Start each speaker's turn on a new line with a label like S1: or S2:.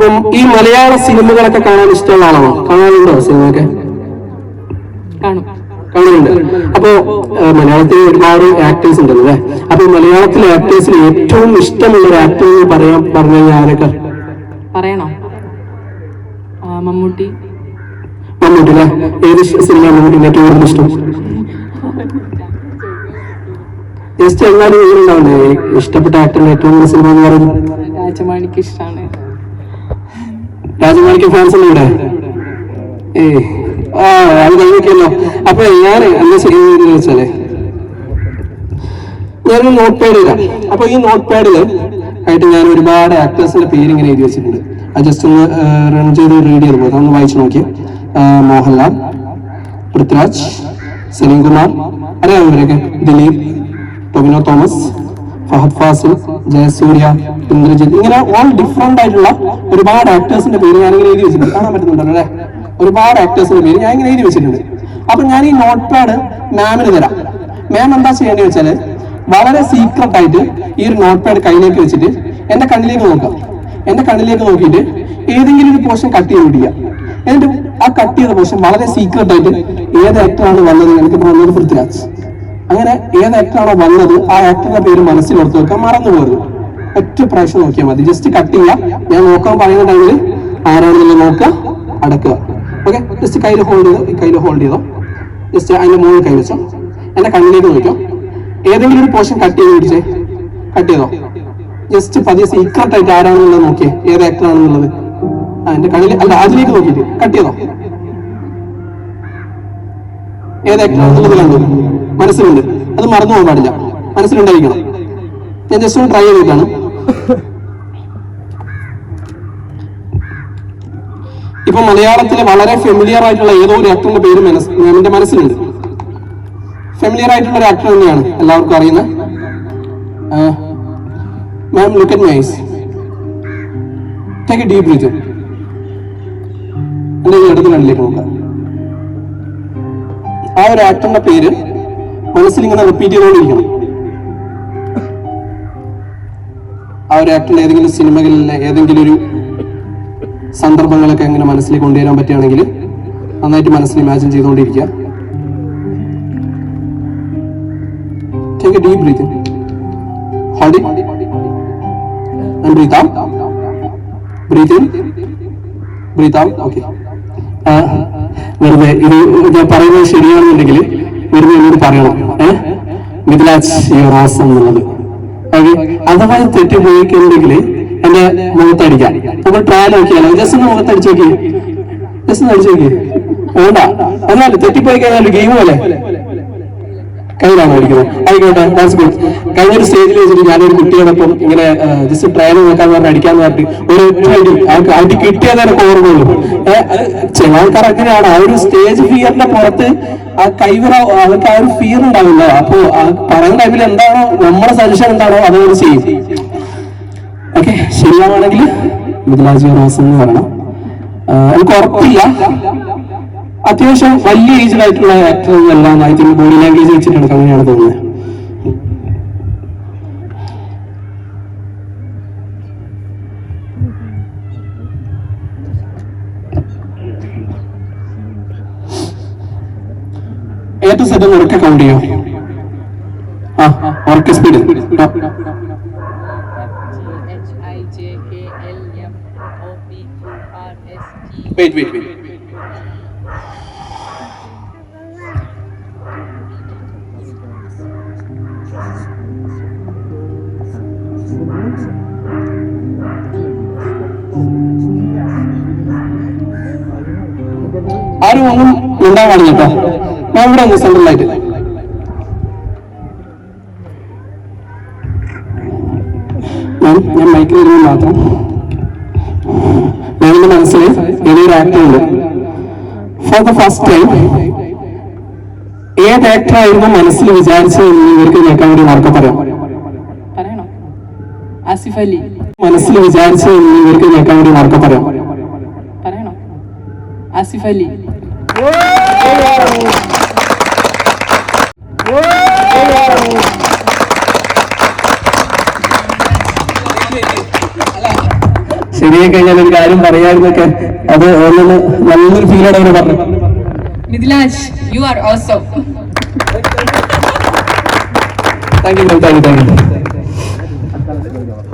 S1: അപ്പം ഈ മലയാള സിനിമകളൊക്കെ കാണാൻ ഇഷ്ടമുള്ള ആളാണോ? കാണാനുണ്ടോ സിനിമയൊക്കെ? കാണുന്നുണ്ട്. അപ്പോ മലയാളത്തിൽ ഒരുപാട് ആക്ടേഴ്സ് ഉണ്ടല്ലോ അല്ലെ? അപ്പൊ മലയാളത്തിലെ ആക്ടേഴ്സിൽ ഏറ്റവും ഇഷ്ടമുള്ള ഒരു ആക്ടർ എന്ന് പറഞ്ഞു കഴിഞ്ഞാൽ ആരൊക്കെ
S2: പറയണോ? മമ്മൂട്ടി.
S1: മമ്മൂട്ടി അല്ലെ? ഏത് സിനിമ മമ്മൂട്ടിന്റെ ഏറ്റവും കൂടുതൽ ഇഷ്ടം? ജസ്റ്റ് എങ്ങാനും ഉണ്ടാവണ്ടേ ഇഷ്ടപ്പെട്ട ആക്ടറിന്റെ ഏറ്റവും കൂടുതൽ സിനിമ എന്ന് പറയുന്നത്?
S2: രാജമാണിക്ക് ഇഷ്ടമാണ്.
S1: രാജമാണിക്ക് ഫാൻസ് ഉണ്ട് ഇവിടെ? അത് കഴിഞ്ഞല്ലോ. അപ്പൊ ഞാൻ എന്താ ചെയ്യുന്നതെന്ന് വെച്ചാല് ഞാനൊരു നോട്ട് പാഡ് ഇടാം. അപ്പൊ ഈ നോട്ട് പാഡില് ആയിട്ട് ഞാൻ ഒരുപാട് ആക്ടേഴ്സിന്റെ പേര് ഇങ്ങനെ എഴുതി വെച്ചിട്ടുണ്ട്. അത് ജസ്റ്റ് ഒന്ന് റൺ ചെയ്ത് റീഡ് ചെയ്ത് പോകാം. ഒന്ന് വായിച്ചു നോക്കി. മോഹൻലാൽ, പൃഥ്വിരാജ്, സലീം കുമാർ, അറിയാം ഇവരൊക്കെ, ദിലീപ്, ടൊവിനോ തോമസ്, ഫഹദ് ഫാസിൽ, ജയസൂര്യ, ഇന്ദ്രജിത്ത്, ഇങ്ങനെ ഓൾ ഡിഫറെന്റ് ആയിട്ടുള്ള ഒരുപാട് ആക്ടേഴ്സിന്റെ പേര് ഞാനിങ്ങനെ എഴുതി വെച്ചിട്ടുണ്ട്. കാണാൻ പറ്റുന്നുണ്ടല്ലോ അല്ലെ? ഒരുപാട് ആക്ടേഴ്സിന്റെ പേര് ഞാൻ ഇങ്ങനെ എഴുതി വെച്ചിട്ടുണ്ട്. അപ്പൊ ഞാൻ ഈ നോട്ട് പാഡ് മാമിന് തരാം. മാം എന്താ ചെയ്യേണ്ടത് വെച്ചാല് വളരെ സീക്രട്ട് ആയിട്ട് ഈ ഒരു നോട്ട് പാഡ് കയ്യിലേക്ക് വെച്ചിട്ട് എന്റെ കണ്ണിലേക്ക് നോക്കാം. എന്റെ കണ്ണിലേക്ക് നോക്കിയിട്ട് ഏതെങ്കിലും ഒരു പോർഷൻ കട്ട് ചെയ്ത് പിടിക്കുക. എന്നിട്ട് ആ കട്ട് ചെയ്ത പോർഷൻ വളരെ സീക്രട്ട് ആയിട്ട് ഏത് ആക്ടറാണ് വന്നത്, എനിക്ക് വന്നത് പൃഥ്വിരാജ്, അങ്ങനെ ഏത് ആക്ടറാണോ വന്നത് ആ ആക്ടറുടെ പേര് മനസ്സിൽ ഓർത്ത് വെക്കാൻ മറന്നു പോകരുത്. ഒറ്റ പ്രാവശ്യം നോക്കിയാൽ മതി. ജസ്റ്റ് കട്ട് ചെയ്യുക. ഞാൻ നോക്കാൻ പറയുന്ന ടൈമിൽ ആരാണെന്നുള്ള നോക്കുക, അടക്കുക. ഓക്കെ, ജസ്റ്റ് കയ്യിൽ ഹോൾഡ് ചെയ്തോ. ജസ്റ്റ് അതിന്റെ മുകളിൽ കൈ വെച്ചോ. എന്റെ കണ്ണിലേക്ക് നോക്കിയോ. ഏതെങ്കിലും ഒരു പോർഷൻ കട്ട് ചെയ്ത് പിടിച്ചേ. കട്ട് ചെയ്തോ. ജസ്റ്റ് പതിയെ സീക്രട്ട് ആയിട്ട് ആരാണെന്നുള്ളത് നോക്കിയേ, ഏത് ആക്ടർ ആണെന്നുള്ളത്. എന്റെ കണ്ണിൽ അല്ല, അതിലേക്ക് നോക്കിയിട്ട് കട്ട് ചെയ്തോ. ഏത് ആക്ടർ ആണെന്നുള്ളത് കണ്ടു, മനസ്സിലുണ്ട്. അത് മറന്നു പോകാൻ പാടില്ല, മനസ്സിലുണ്ടായിരിക്കണം. ഞാൻ ജസ്റ്റ് ഒന്ന് ട്രൈ ചെയ്തിട്ടാണ്. ഇപ്പൊ മലയാളത്തില് വളരെ ഫെമിലിയർ ആയിട്ടുള്ള ഏതോ ഒരു ആക്ടറിന്റെ പേര് എന്റെ മനസ്സിലുണ്ട്. ഫെമിലിയർ ആയിട്ടുള്ള ഒരു ആക്ടർ തന്നെയാണ്, എല്ലാവർക്കും അറിയുന്ന. Ma'am, look at my eyes. Take a deep breath. എന്റെ ഇടത് കണ്ണിലേക്ക് നോക്കാം. ആ ഒരു ആക്ടറിന്റെ പേര് മനസ്സിൽ ഇങ്ങനെ റിപ്പീറ്റ് ചെയ്തുകൊണ്ടിരിക്കണം. ആ ഒരു ആക്ടറിന്റെ ഏതെങ്കിലും സിനിമകളിലെ ഏതെങ്കിലും ഒരു സന്ദർഭങ്ങളൊക്കെ എങ്ങനെ മനസ്സിൽ കൊണ്ടുവരാൻ പറ്റുകയാണെങ്കിൽ നന്നായിട്ട് മനസ്സിൽ ഇമാജിൻ ചെയ്തുകൊണ്ടിരിക്കുക. Take a deep breath in. Hold it. And breathe out. Breathe in. Breathe out. Okay. വെറുതെ ഇത് ഞാൻ പറയുന്നത് ശരിയാണെന്നുണ്ടെങ്കിൽ വെറുതെ എന്നോട് പറയണം. മിഥിലാജ് യുവർ ഓസം എന്നുള്ളത്. ഓക്കെ, അഥവാ തെറ്റിപ്പോയിട്ടുണ്ടെങ്കിൽ എന്റെ മുഖത്തടിക്കാം. നമ്മൾ ട്രയൽ നോക്കിയാലോ? ജസ്റ്റ് ഒന്ന് മുഖത്തടിച്ചു നോക്കി. ജസ്റ്റ് ഒന്ന് അടിച്ചു നോക്കി. വേണ്ട, അതല്ല, തെറ്റിപ്പോയി കഴിഞ്ഞാൽ ഗെയിം പോലെ കയ്യിലാണ് അടിക്കുന്നത്. ആയിക്കോട്ടെ, ദാറ്റ്സ് ഗുഡ്. കഴിഞ്ഞൊരു സ്റ്റേജിൽ വെച്ചിട്ട് ഞാനൊരു കുട്ടിയോടൊപ്പം ഇങ്ങനെ ജസ്റ്റ് ട്രയൽ നോക്കാന്ന് പറഞ്ഞ് അടിക്കാന്ന് പറഞ്ഞിട്ട് ഒരു അടി കിട്ടിയാൽ എനിക്ക് ഓർമ്മയുള്ളൂ. ചില ആൾക്കാർ അങ്ങനെയാണ്. ആ ഒരു സ്റ്റേജ് ഫിയറിന്റെ പുറത്ത് ആ കൈവിറ അവർക്ക് ആ ഒരു ഫിയർ ഉണ്ടാവില്ല. അപ്പോ ആ പറയുന്ന ടൈമിൽ എന്താണോ നമ്മുടെ സജഷൻ എന്താണോ അതുപോലെ ചെയ്യും. ഓക്കെ, ശരിയാണെങ്കിൽ മിഥിലാജ് റോസ് എന്ന് പറയണം. എനിക്ക് ഉറപ്പില്ല, അത്യാവശ്യം വലിയ ഏജ്ഡ് ആയിട്ടുള്ള ആക്ടർ എല്ലാം ഐ തിങ്ക് ബോഡി ലാംഗ്വേജ് വെച്ചിട്ടുണ്ട്, അങ്ങനെയാണ് തോന്നുന്നത്. ഏറ്റവും സെറ്റ് ഉറക്കെ കൗണ്ട് ചെയ്യോ? ഉറക്കെ സ്പീഡ്. Wait. ആരും ഒന്നും ഉണ്ടാവാണ് കേട്ടോ. ഞാൻ ഇവിടെ ഒന്ന് സെൻട്രലായിട്ട്. ഞാൻ മൈക്കിൽ വരുമ്പോൾ മാത്രം ഞങ്ങളുടെ മനസ്സിൽ ഏതൊരു ആക്ടർ ഉണ്ട്. ഫോർ ദ ഫസ്റ്റ് ടൈം ഏത് ആക്ടർ ആയിരുന്നു മനസ്സിൽ വിചാരിച്ചത് എന്ന് ഇവർക്ക് കേൾക്കാൻ വേണ്ടി ഉറക്കെ പറയാം.
S2: ആസിഫ് അലി.
S1: മനസ്സിൽ വിചാരിച്ചത് എന്ന് ഇവർക്ക് കേൾക്കാൻ വേണ്ടി ഉറക്കെ പറയാം.
S2: ആസിഫ് അലി.
S1: ശരി, ശരിയായി കഴിഞ്ഞാൽ ഒരു കാര്യം പറയാമെന്നൊക്കെ അത് ഒന്നും നല്ലൊരു ഫീലോടെ അവർ പറഞ്ഞു.
S2: Mithilaj, you are awesome.
S1: Thank you.